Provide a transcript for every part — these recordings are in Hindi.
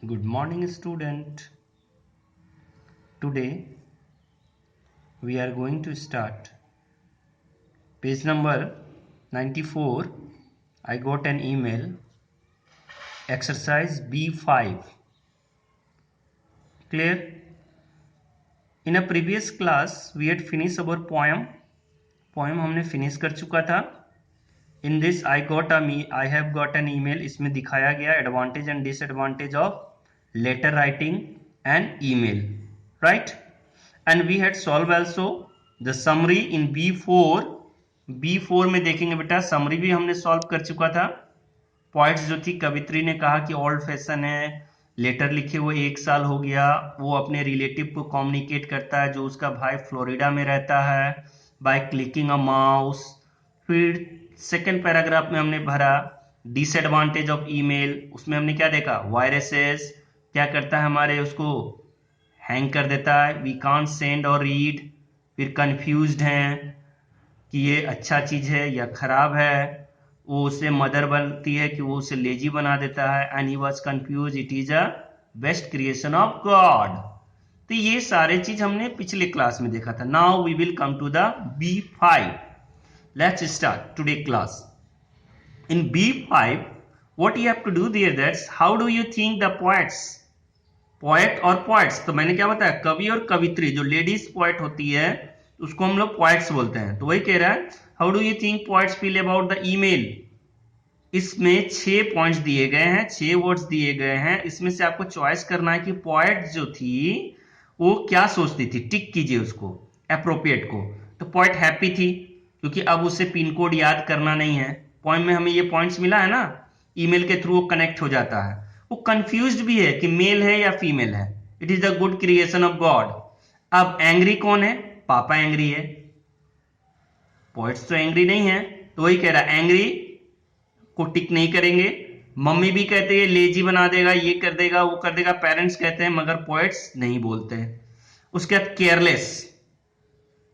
Good morning, student. Today we are going to start page number 94. I got an email. Exercise B5. Clear? In a previous class we had finished our poem. Poem हमने finish कर चुका था. In this I have got an email. इसमें दिखाया गया advantage and disadvantage of letter writing and email. Right? And we had solved also the summary in B4. B4 में देखेंगे बेटा summary भी हमने solve कर चुका था. पॉइंट्स जो थी कवित्री ने कहा कि ओल्ड फैशन है, लेटर लिखे हुए 1 साल हो गया, वो अपने रिलेटिव को कम्युनिकेट करता है जो उसका भाई फ्लोरिडा में रहता है बाय क्लिकिंग अ माउस. फिर सेकेंड पैराग्राफ में हमने भरा डिसएडवांटेज ऑफ ईमेल. उसमें हमने क्या देखा, वायरसेस क्या करता है हमारे, उसको हैंग कर देता है, वी कांट सेंड और रीड. फिर कंफ्यूज्ड हैं कि ये अच्छा चीज है या खराब है. वो उसे मदर बनती है कि वो उसे लेजी बना देता है. And he was confuse, it is a best creation of God. तो ये सारे चीज हमने पिछले क्लास में देखा था. Now we will come to the B5. Let's start today class. In B5 what you have to do there, that's how do you think the poets, poet और पोएट्स, तो मैंने क्या बताया, कवि और कवित्री, जो लेडीज पोएट होती है उसको हम लोग पोएट्स बोलते हैं. तो वही कह रहा है, how do you think poets feel about the email. इसमें 6 पॉइंट्स दिए गए हैं, 6 वर्ड्स दिए गए हैं. इसमें से आपको चॉइस करना है कि पोएट जो थी वो क्या सोचती थी. टिक कीजिए उसको, अप्रोप्रिएट को. तो पोएट हैप्पी थी क्योंकि अब उसे पिन कोड याद करना नहीं है. पॉइंट में हमें ये पॉइंट्स मिला है ना, ईमेल के थ्रू वो कनेक्ट हो जाता है. वो कंफ्यूज्ड भी है कि मेल है या फीमेल है. It is the good creation of God. अब एंग्री कौन है, पापा एंग्री है, पोएट्स तो एंग्री नहीं है. तो वही कह रहा है, एंग्री को टिक नहीं करेंगे. मम्मी भी कहते हैं लेजी बना देगा, ये कर देगा, वो कर देगा, पेरेंट्स कहते हैं, मगर पोएट्स नहीं बोलते हैं. उसके बाद केयरलेस,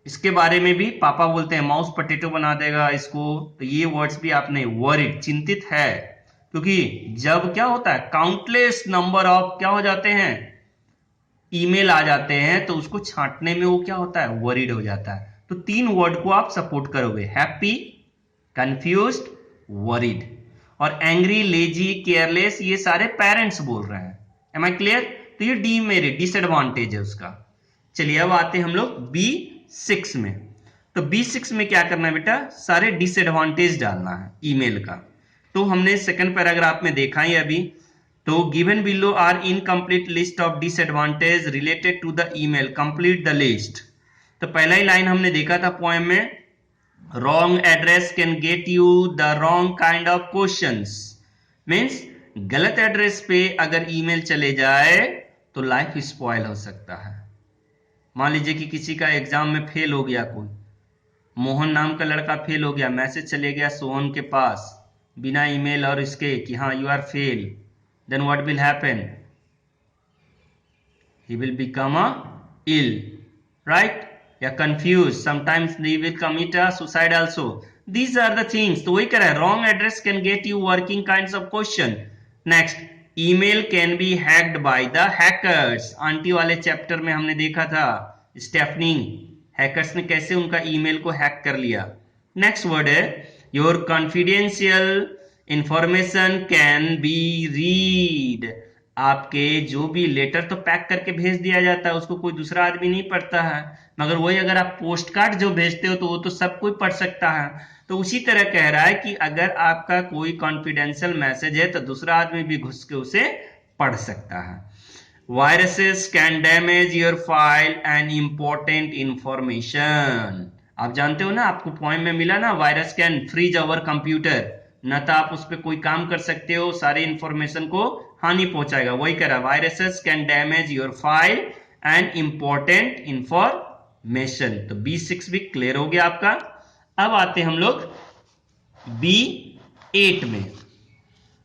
इसके बारे में भी पापा बोलते हैं माउस पोटैटो बना देगा इसको. तो ये वर्ड्स भी आपने, वरीड चिंतित है, क्योंकि जब क्या होता है काउंटलेस नंबर ऑफ क्या हो जाते हैं, ईमेल आ जाते हैं, तो उसको छांटने में वो क्या होता है, वरीड हो जाता है. तो 3 वर्ड को आप सपोर्ट करोगे, हैप्पी, कंफ्यूज्ड, वरीड. और एंग्री, लेजी, केयरलेस ये सारे पेरेंट्स बोल रहे हैं. Am I clear. तो ये डीमेरिट, डिसएडवांटेज है उसका. चलिए अब आते हैं हम लोग B6 में. तो B6 में क्या करना है बेटा, सारे डिसएडवांटेज डालना है ईमेल का. तो हमने सेकंड पैराग्राफ में देखा ही अभी. तो given below are incomplete list of disadvantage related to the email, complete the list. तो पहला ही लाइन हमने देखा था पोएम में, wrong address can get you the wrong kind of questions. Means गलत एड्रेस पे अगर ईमेल चले जाए तो लाइफ स्पॉइल हो सकता है. मान लीजिए कि किसी का एग्जाम में फेल हो गया, कोई मोहन नाम का लड़का फेल हो गया, मैसेज चले गया सोहन के पास बिना ईमेल और इसके कि हाँ you are fail. Then what will happen, he will become a ill, right, या confuse, sometimes he will commit a suicide also. These are the things. तो वही कह रहा है, wrong address can get you working kinds of question. Next, email can be hacked by the hackers. आंटी वाले चैप्टर में हमने देखा था स्टेफनी, हैकर्स ने कैसे उनका ईमेल को हैक कर लिया. नेक्स्ट वर्ड है, your confidential information can be read. आपके जो भी लेटर तो पैक करके भेज दिया जाता है, उसको कोई दूसरा आदमी नहीं पढ़ता है, मगर वही अगर आप पोस्ट कार्ड जो भेजते हो तो वो तो सब कोई पढ़ सकता है. तो उसी तरह कह रहा है कि अगर आपका कोई कॉन्फिडेंशियल मैसेज है तो दूसरा आदमी भी घुस के उसे पढ़ सकता है. Viruses can damage your file and important information. आप जानते हो ना, आपको पोएम में मिला ना, virus can freeze our computer. न तो आप उस पर कोई काम कर सकते हो, सारे इंफॉर्मेशन को हानि पहुंचाएगा. वही कह रहा है, viruses can damage your file and important information. तो B6 भी क्लियर हो गया आपका. अब आते हम लोग B8 में.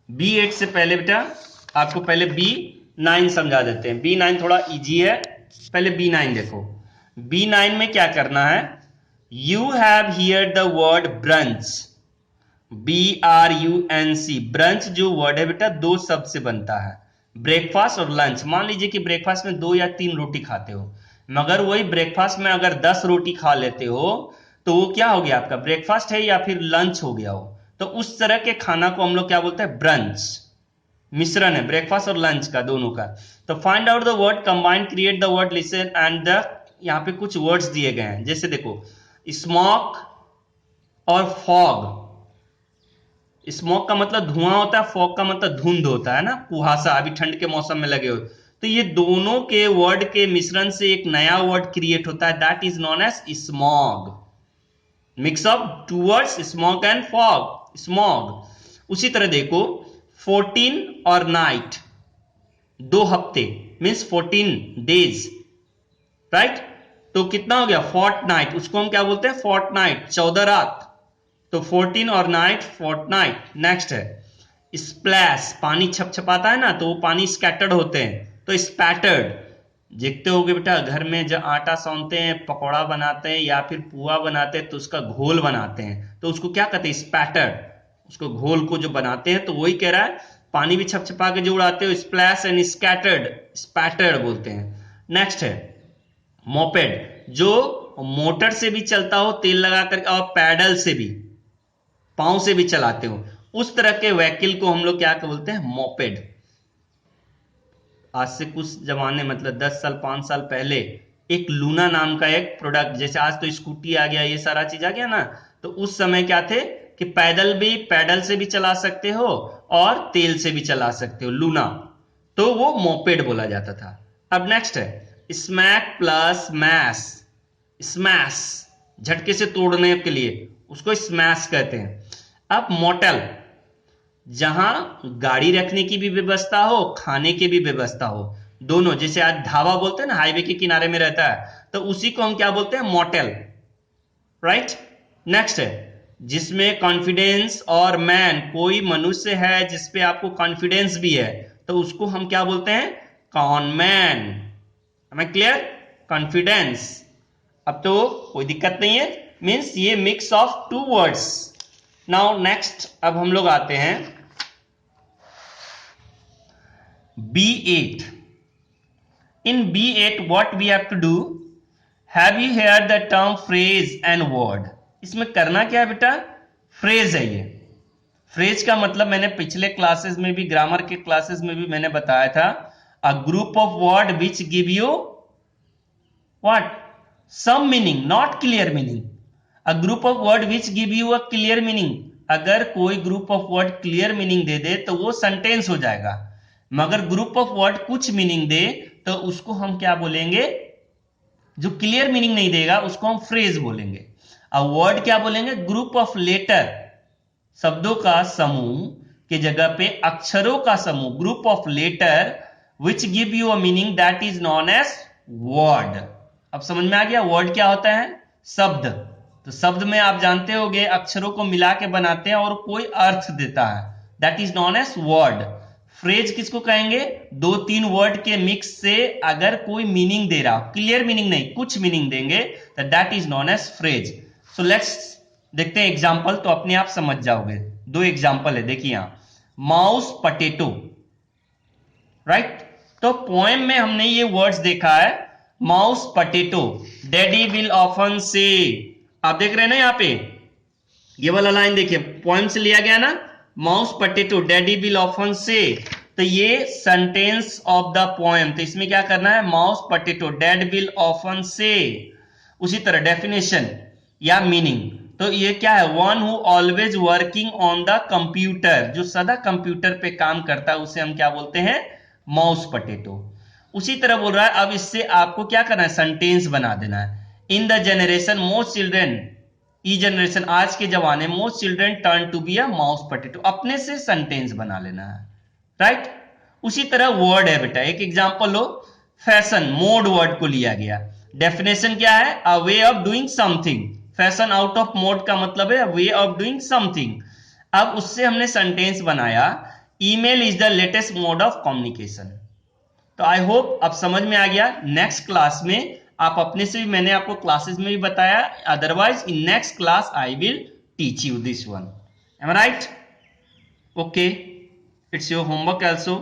B8 से पहले बेटा आपको पहले B9 समझा देते हैं. B9 थोड़ा इजी है, पहले B9 देखो. B9 में क्या करना है, you have here the word brunch, BRUNC. Brunch जो वर्ड है बेटा 2 शब्द से बनता है. ब्रेकफास्ट और लंच, मान लीजिए कि ब्रेकफास्ट में 2 या 3 रोटी खाते हो, मगर वही ब्रेकफास्ट में अगर 10 रोटी खा लेते हो तो वो क्या हो गया, आपका ब्रेकफास्ट है या फिर लंच हो गया हो। तो उस तरह के खाना को हम लोग क्या बोलते हैं, ब्रंच। मिश्रण है ब्रेकफास्ट और लंच का, दोनों का। तो find out the word combine, create the word listen and the, यहाँ पे कुछ वर्ड्स दिए गए हैं, जैसे देखो स्मोक और फॉग। स्मोक का मतलब धुआं होता है, फॉग का मतलब धुंध होता है ना, कुहासा, अभी ठंड के मौसम में लगे हो। तो ये दोनों के वर्ड के मिश्रण से एक नया वर्ड क्रिएट होता है, that is known as smog. Mix of two words, smog and fog, smog. उसी तरह देखो 14 और नाइट, 2 हफ्ते मीन्स 14 डेज, राइट। तो कितना हो गया, फोर्ट नाइट, उसको हम क्या बोलते हैं, फोर्ट नाइट, 14 रात। तो 14 और नाइट, फोर्ट नाइट। नेक्स्ट है स्प्लैश, पानी छपछपाता है ना, तो वो पानी स्कैटर्ड होते हैं, तो स्पैटर्ड। देखते होगे बेटा, घर में जब आटा सानते हैं, पकौड़ा बनाते हैं या फिर पुआ बनाते हैं तो उसका घोल बनाते हैं, तो उसको क्या कहते हैं, स्पैटर्ड। उसको घोल को जो बनाते हैं, तो वही कह रहा है, पानी भी छपछपा के जो उड़ाते हो, स्प्लैश एंड स्कैटर्ड, स्पैटर्ड बोलते हैं। नेक्स्ट है मोपेड, जो मोटर से भी चलता हो तेल लगाकर और पैडल से भी, पांव से भी चलाते हो, उस तरह के व्हीकल को हम लोग क्या बोलते हैं, मोपेड। आज से कुछ जमाने, मतलब 10 साल 5 साल पहले, एक लूना नाम का एक प्रोडक्ट, जैसे आज तो स्कूटी आ गया, ये सारा चीज आ गया ना, तो उस समय क्या थे कि पैडल से भी चला सकते हो और तेल से भी चला सकते हो, लूना। तो वो मोपेड बोला जाता था। अब नेक्स्ट है स्मैक प्लस मैश। स्मैश झटके से तोड़ने के लिए, उसको स्मैश कहते हैं। अब मोटेल, जहां गाड़ी रखने की भी व्यवस्था हो, खाने की भी व्यवस्था हो, दोनों। जैसे आज ढाबा बोलते हैं ना, हाईवे के किनारे में रहता है, तो उसी को हम क्या बोलते हैं, मोटेल, राइट। नेक्स्ट है जिसमें कॉन्फिडेंस और मैन, कोई मनुष्य है जिसपे आपको कॉन्फिडेंस भी है, तो उसको हम क्या बोलते हैं, कॉनमैन। हमें क्लियर, कॉन्फिडेंस। अब तो कोई दिक्कत नहीं है, मीन्स ये mix of 2 words. Now next, अब हम लोग आते हैं B8. In B8 what we have to do, have you heard the term phrase and word? इसमें करना क्या है बेटा, फ्रेज है ये। फ्रेज का मतलब मैंने पिछले क्लासेस में भी, ग्रामर के क्लासेस में भी मैंने बताया था, a group of word which give you what, some meaning, not clear meaning. A group of word which give you a clear meaning, अगर कोई group of word clear meaning दे दे तो वो सेंटेंस हो जाएगा, मगर ग्रुप ऑफ वर्ड कुछ मीनिंग दे तो उसको हम क्या बोलेंगे, जो क्लियर मीनिंग नहीं देगा उसको हम फ्रेज बोलेंगे। अब वर्ड क्या बोलेंगे, ग्रुप ऑफ लेटर, शब्दों का समूह के जगह पे अक्षरों का समूह, group of letter which give you a meaning, that is known as word. अब समझ में आ गया, वर्ड क्या होता है, शब्द। तो शब्द में आप जानते होंगे अक्षरों को मिला के बनाते हैं और कोई अर्थ देता है, that is known as word. Phrase किसको कहेंगे, 2-3 वर्ड के मिक्स से अगर कोई मीनिंग दे रहा, क्लियर मीनिंग नहीं, कुछ मीनिंग देंगे, तो that is known as phrase. So let's देखते हैं एग्जाम्पल, तो अपने आप समझ जाओगे। 2 एग्जाम्पल है, देखिए यहां, माउस पटेटो, राइट। तो पोएम में हमने ये वर्ड्स देखा है, mouse potato, daddy will often से। आप देख रहे हैं ना यहाँ पे, ये वाला लाइन देखिए, पोएम से लिया गया ना, mouse potato daddy will often से। तो ये सेंटेंस ऑफ द पोएम, तो इसमें क्या करना है, mouse potato dad will often से। उसी तरह डेफिनेशन या मीनिंग, तो ये क्या है, one who always working on the computer, जो सदा कंप्यूटर पे काम करता है उसे हम क्या बोलते हैं, माउस पटेटो। उसी तरह बोल रहा है, अब इससे आपको क्या करना है, सेंटेंस बना देना है। In the generation most children, E generation, आज के जमाने, most children turn to be a mouse potato, अपने से सेंटेंस बना लेना है, राइट। उसी तरह वर्ड है बेटा, एक एग्जांपल लो, फैशन, मोड वर्ड को लिया गया, डेफिनेशन क्या है, a way of doing something. Fashion out of mode का मतलब है वे ऑफ डूइंग समथिंग। अब उससे हमने सेंटेंस बनाया, email is the latest mode of communication. तो आई होप अब समझ में आ गया। नेक्स्ट क्लास में आप अपने से भी, मैंने आपको क्लासेस में भी बताया, otherwise in next class I will teach you this one, am I right? Okay, it's your homework also.